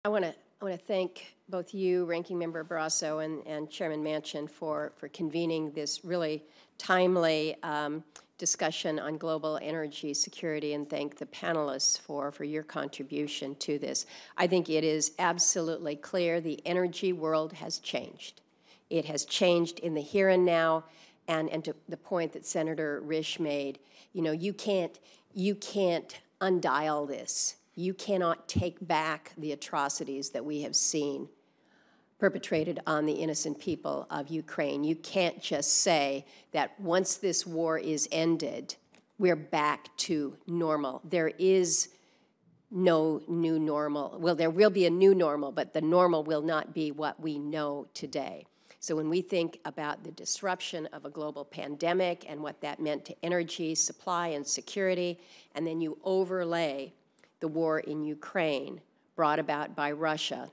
I want to thank both you, Ranking Member Barrasso, and Chairman Manchin for convening this really timely discussion on global energy security, and thank the panelists for your contribution to this. I think it is absolutely clear the energy world has changed. It has changed in the here and now, and to the point that Senator Risch made, you know, you can't undial this. You cannot take back the atrocities that we have seen perpetrated on the innocent people of Ukraine. You can't just say that once this war is ended, we're back to normal. There is no new normal. Well, there will be a new normal, but the normal will not be what we know today. So when we think about the disruption of a global pandemic and what that meant to energy, supply, and security, and then you overlay the war in Ukraine brought about by Russia,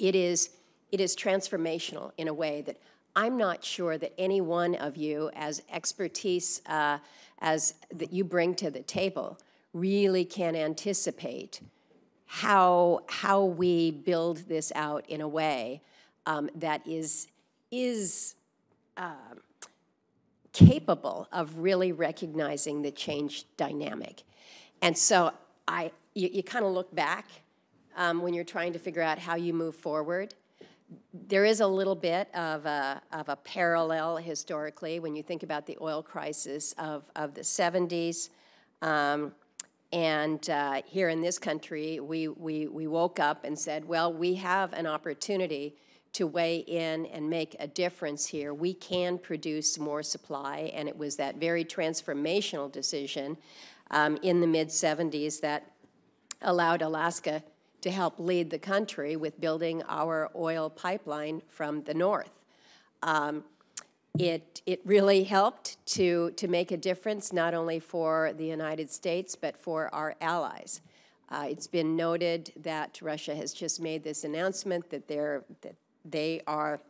it is transformational in a way that I'm not sure that any one of you, as expertise as that you bring to the table, really can anticipate how we build this out in a way that is capable of really recognizing the change dynamic. And so you kind of look back when you're trying to figure out how you move forward. There is a little bit of a parallel historically when you think about the oil crisis of the 70s. Here in this country, we woke up and said, well, we have an opportunity to weigh in and make a difference here. We can produce more supply, and it was that very transformational decision in the mid-70s that allowed Alaska to help lead the country with building our oil pipeline from the north. It really helped to make a difference not only for the United States but for our allies. It's been noted that Russia has just made this announcement that they are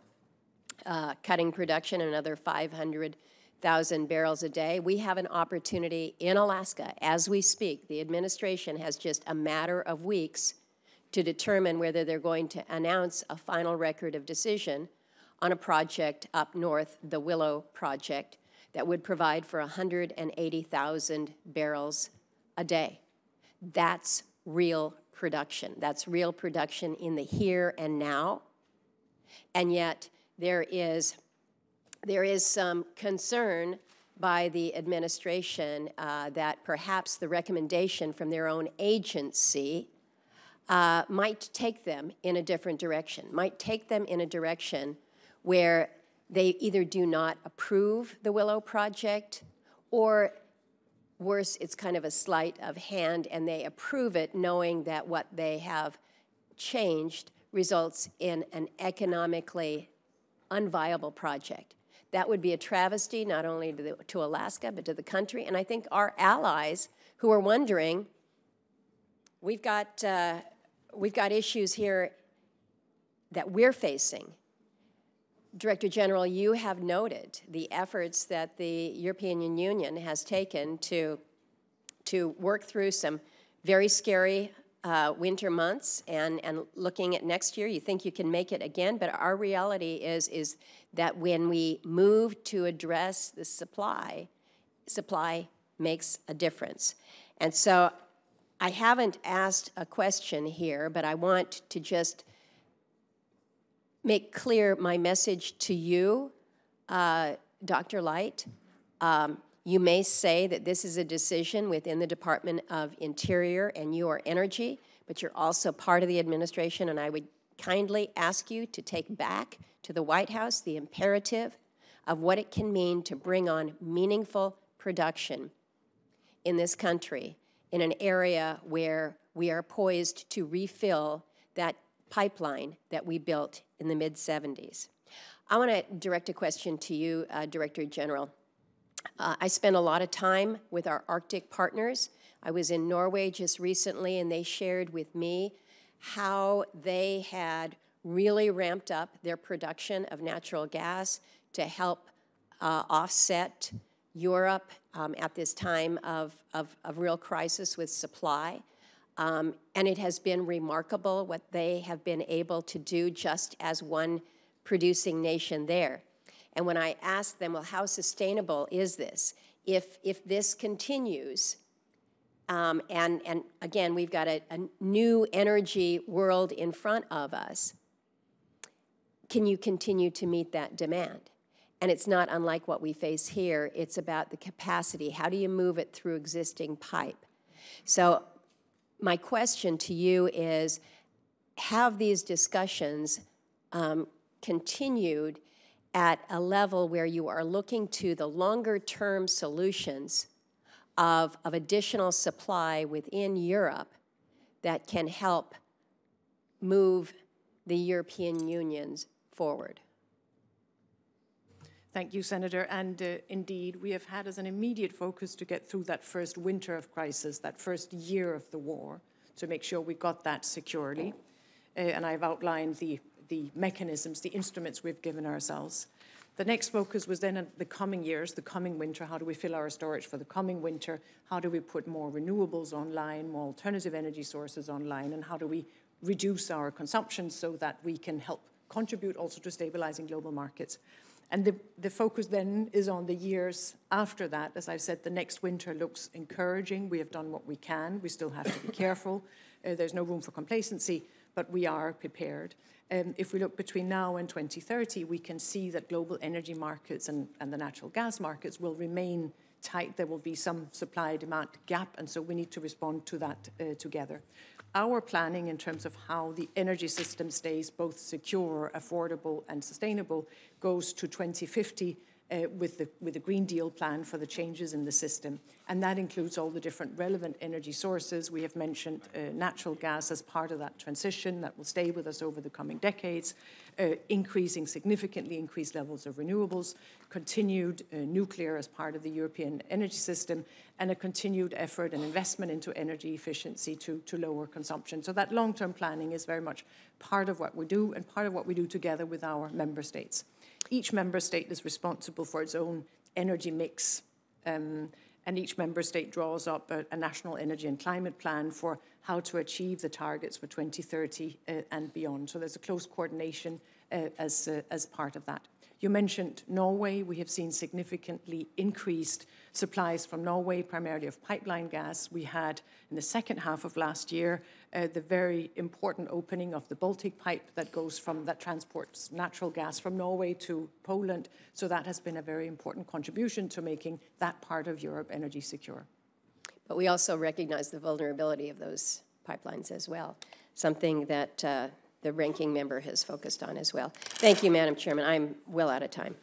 cutting production another 500,000 barrels a day. We have an opportunity in Alaska as we speak. The administration has just a matter of weeks to determine whether they're going to announce a final record of decision on a project up north, the Willow Project, that would provide for 180,000 barrels a day. That's real production. That's real production in the here and now. And yet there is some concern by the administration that perhaps the recommendation from their own agency might take them in a different direction, might take them in a direction where they either do not approve the Willow Project, or worse, it's kind of a sleight of hand and they approve it knowing that what they have changed results in an economically unviable project. That would be a travesty not only to Alaska but to the country, and I think our allies who are wondering, we've got issues here that we're facing. Director General, you have noted the efforts that the European Union has taken to work through some very scary winter months, and looking at next year, you think you can make it again, but our reality is that when we move to address the supply makes a difference. And so I haven't asked a question here, but I want to just make clear my message to you, Dr. Light. You may say that this is a decision within the Department of Interior and your energy, but you're also part of the administration, and I would kindly ask you to take back to the White House the imperative of what it can mean to bring on meaningful production in this country in an area where we are poised to refill that pipeline that we built in the mid-70s. I want to direct a question to you, Director General. I spent a lot of time with our Arctic partners. I was in Norway just recently, and they shared with me how they had really ramped up their production of natural gas to help offset Europe at this time of real crisis with supply. And it has been remarkable what they have been able to do just as one producing nation there. And when I asked them, well, how sustainable is this? If this continues, and again, we've got a new energy world in front of us, can you continue to meet that demand? And it's not unlike what we face here. It's about the capacity. How do you move it through existing pipe? So my question to you is, have these discussions continued at a level where you are looking to the longer-term solutions of additional supply within Europe that can help move the European Unions forward? Thank you, Senator. And indeed, we have had as an immediate focus to get through that first winter of crisis, that first year of the war, to make sure we got that securely. And I've outlined the mechanisms, the instruments we've given ourselves. The next focus was then at the coming years, the coming winter. How do we fill our storage for the coming winter? How do we put more renewables online, more alternative energy sources online? And how do we reduce our consumption so that we can help contribute also to stabilizing global markets? And the focus then is on the years after that. As I've said, the next winter looks encouraging. We have done what we can. We still have to be careful. There's no room for complacency, but we are prepared. If we look between now and 2030, we can see that global energy markets and the natural gas markets will remain tight. There will be some supply-demand gap, and so we need to respond to that together. Our planning in terms of how the energy system stays both secure, affordable, and sustainable goes to 2050 with the Green Deal plan for the changes in the system. And that includes all the different relevant energy sources. We have mentioned natural gas as part of that transition that will stay with us over the coming decades, significantly increased levels of renewables, continued nuclear as part of the European energy system, and a continued effort and investment into energy efficiency to lower consumption. So that long-term planning is very much part of what we do and part of what we do together with our member states. Each member state is responsible for its own energy mix, and each member state draws up a national energy and climate plan for how to achieve the targets for 2030 and beyond. So there's a close coordination as part of that. You mentioned Norway. We have seen significantly increased supplies from Norway, primarily of pipeline gas. We had, in the second half of last year, the very important opening of the Baltic pipe that transports natural gas from Norway to Poland. So that has been a very important contribution to making that part of Europe energy secure. But we also recognize the vulnerability of those pipelines as well, something that the ranking member has focused on as well. Thank you, Madam Chairman. I'm well out of time.